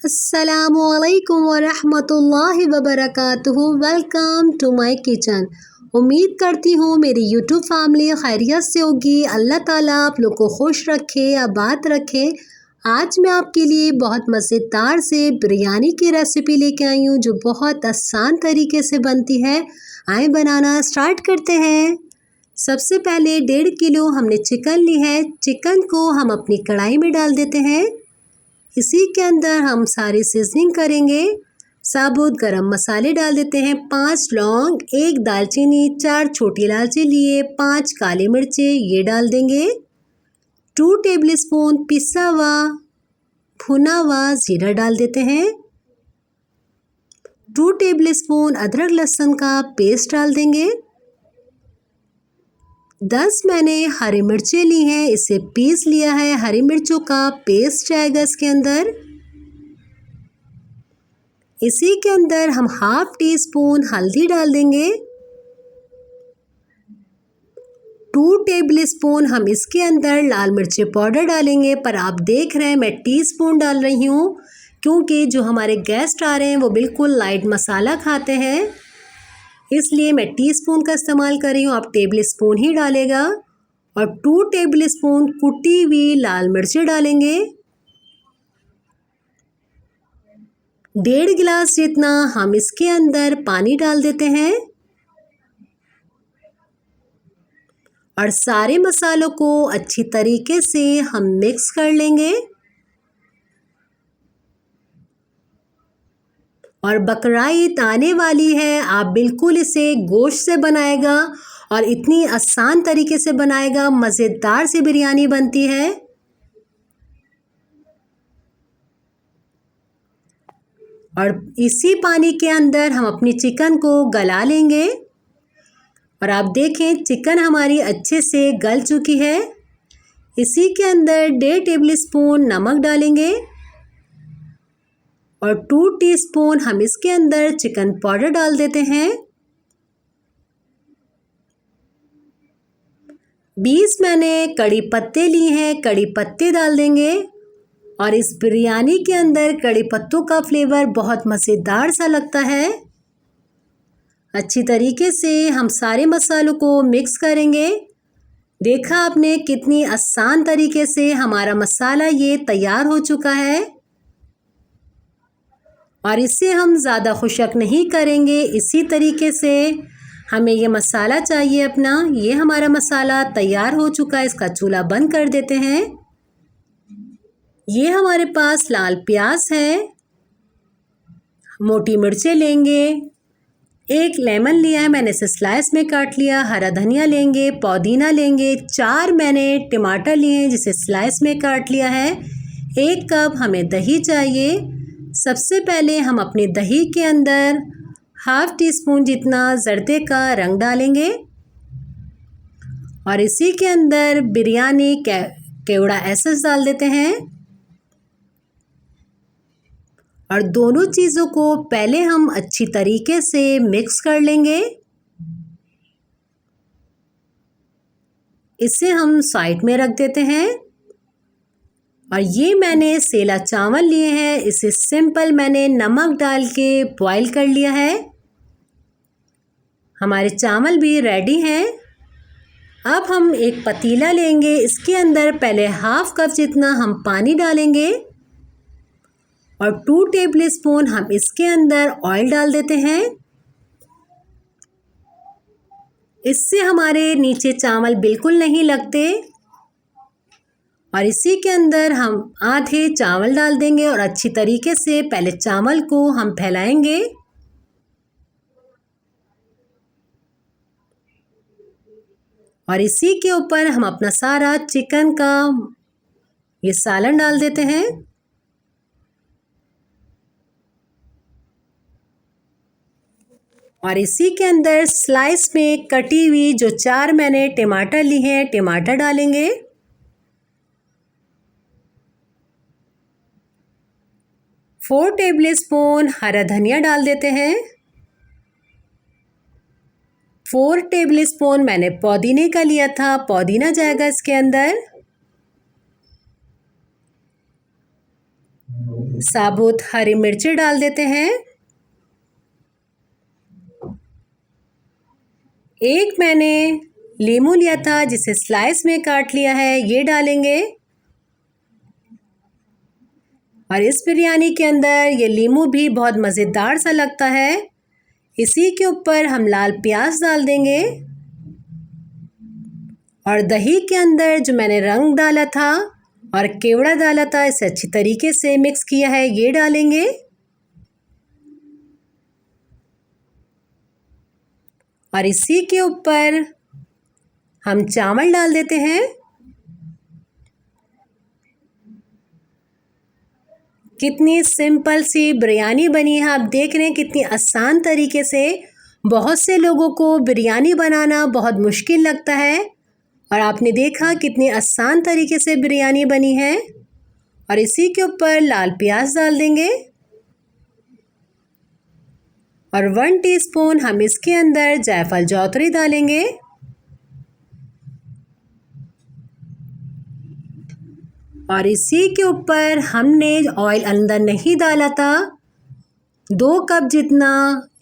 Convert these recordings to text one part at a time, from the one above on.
अस्सलामुअलैकुम वरहमतुल्लाहि वबरकातुहू। Welcome to my kitchen. उम्मीद करती हूँ मेरी यूट्यूब फैमिली खैरियत से होगी। अल्लाह ताला आप लोग को खुश रखे, आबाद रखे। आज मैं आपके लिए बहुत मज़ेदार से बिरयानी की रेसिपी लेके आई हूँ जो बहुत आसान तरीके से बनती है। आए बनाना स्टार्ट करते हैं। सबसे पहले 1.5 किलो हमने चिकन ली है। चिकन को हम अपनी कढ़ाई में डाल देते हैं। इसी के अंदर हम सारी सीजनिंग करेंगे। साबुत गरम मसाले डाल देते हैं, 5 लौंग, 1 दालचीनी, 4 छोटी इलायची लिए, 5 काली मिर्चें ये डाल देंगे। 2 टेबलस्पून पिसा हुआ भुना हुआ ज़ीरा डाल देते हैं। 2 टेबलस्पून अदरक लहसुन का पेस्ट डाल देंगे। 10 मैंने हरी मिर्चें ली हैं, इसे पीस लिया है। हरी मिर्चों का पेस्ट जाएगा इसके अंदर। इसी के अंदर हम 1/2 टीस्पून हल्दी डाल देंगे। 2 टेबलस्पून हम इसके अंदर लाल मिर्ची पाउडर डालेंगे, पर आप देख रहे हैं मैं टीस्पून डाल रही हूँ क्योंकि जो हमारे गेस्ट आ रहे हैं वो बिल्कुल लाइट मसाला खाते हैं, इसलिए मैं टीस्पून का इस्तेमाल कर रही हूँ। आप टेबलस्पून ही डालेगा। और 2 टेबलस्पून कुटी हुई लाल मिर्ची डालेंगे। 1.5 गिलास जितना हम इसके अंदर पानी डाल देते हैं और सारे मसालों को अच्छी तरीके से हम मिक्स कर लेंगे। और बकरीद आने वाली है, आप बिल्कुल इसे गोश्त से बनाएगा और इतनी आसान तरीके से बनाएगा, मज़ेदार सी बिरयानी बनती है। और इसी पानी के अंदर हम अपनी चिकन को गला लेंगे। और आप देखें चिकन हमारी अच्छे से गल चुकी है। इसी के अंदर 1.5 टेबलस्पून नमक डालेंगे और 2 टीस्पून हम इसके अंदर चिकन पाउडर डाल देते हैं। 20 मैंने कड़ी पत्ते लिए हैं, कड़ी पत्ते डाल देंगे। और इस बिरयानी के अंदर कड़ी पत्तों का फ्लेवर बहुत मज़ेदार सा लगता है। अच्छी तरीके से हम सारे मसालों को मिक्स करेंगे। देखा आपने कितनी आसान तरीके से हमारा मसाला ये तैयार हो चुका है। और इसे हम ज़्यादा खुशक नहीं करेंगे, इसी तरीके से हमें ये मसाला चाहिए अपना। ये हमारा मसाला तैयार हो चुका है, इसका चूल्हा बंद कर देते हैं। ये हमारे पास लाल प्याज है, मोटी मिर्चें लेंगे, 1 लेमन लिया है मैंने, इसे स्लाइस में काट लिया। हरा धनिया लेंगे, पुदीना लेंगे, 4 मैंने टमाटर लिए हैं जिसे स्लाइस में काट लिया है। 1 कप हमें दही चाहिए। सबसे पहले हम अपने दही के अंदर 1/2 टीस्पून जितना जर्दे का रंग डालेंगे और इसी के अंदर बिरयानी केवड़ा एसेंस डाल देते हैं। और दोनों चीज़ों को पहले हम अच्छी तरीके से मिक्स कर लेंगे। इसे हम साइड में रख देते हैं। और ये मैंने सेला चावल लिए हैं, इसे सिंपल मैंने नमक डाल के बॉईल कर लिया है। हमारे चावल भी रेडी हैं। अब हम एक पतीला लेंगे, इसके अंदर पहले 1/2 कप जितना हम पानी डालेंगे और 2 टेबलस्पून हम इसके अंदर ऑयल डाल देते हैं। इससे हमारे नीचे चावल बिल्कुल नहीं लगते। और इसी के अंदर हम आधे चावल डाल देंगे और अच्छी तरीके से पहले चावल को हम फैलाएंगे। और इसी के ऊपर हम अपना सारा चिकन का ये सालन डाल देते हैं। और इसी के अंदर स्लाइस में कटी हुई जो 4 मैंने टमाटर ली हैं, टमाटर डालेंगे। 4 टेबलस्पून हरा धनिया डाल देते हैं। 4 टेबलस्पून मैंने पुदीने का लिया था, पुदीना जाएगा इसके अंदर। साबुत हरी मिर्ची डाल देते हैं। एक मैंने लीमू लिया था जिसे स्लाइस में काट लिया है, ये डालेंगे। और इस बिरयानी के अंदर ये लीमू भी बहुत मज़ेदार सा लगता है। इसी के ऊपर हम लाल प्याज डाल देंगे और दही के अंदर जो मैंने रंग डाला था और केवड़ा डाला था, इसे अच्छी तरीके से मिक्स किया है, ये डालेंगे। और इसी के ऊपर हम चावल डाल देते हैं। कितनी सिंपल सी बिरयानी बनी है, आप देख रहे हैं कितनी आसान तरीके से। बहुत से लोगों को बिरयानी बनाना बहुत मुश्किल लगता है और आपने देखा कितनी आसान तरीके से बिरयानी बनी है। और इसी के ऊपर लाल प्याज डाल देंगे और 1 टीस्पून हम इसके अंदर जायफल जावित्री डालेंगे। और इसी के ऊपर हमने ऑयल अंदर नहीं डाला था, 2 कप जितना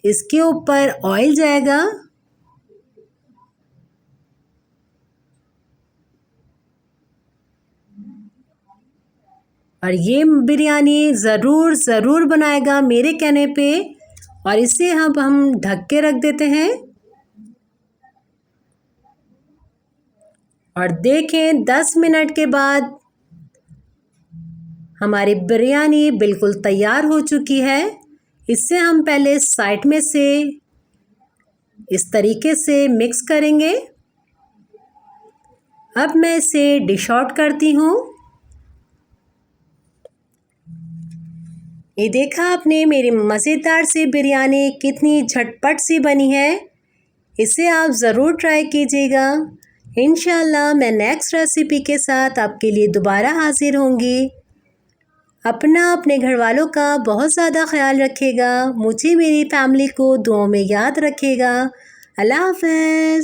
इसके ऊपर ऑयल जाएगा। और ये बिरयानी ज़रूर बनाएगा मेरे कहने पे। और इसे हम ढक के रख देते हैं। और देखें 10 मिनट के बाद हमारी बिरयानी बिल्कुल तैयार हो चुकी है। इसे हम पहले साइड में से इस तरीके से मिक्स करेंगे। अब मैं इसे डिश आउट करती हूँ। ये देखा आपने मेरी मज़ेदार सी बिरयानी कितनी झटपट सी बनी है। इसे आप ज़रूर ट्राई कीजिएगा। इंशाल्लाह मैं नेक्स्ट रेसिपी के साथ आपके लिए दोबारा हाजिर होंगी। अपने घर वालों का बहुत ज़्यादा ख्याल रखिएगा। मुझे मेरी फैमिली को दुआओं में याद रखिएगा। अल्लाह हाफ़िज़।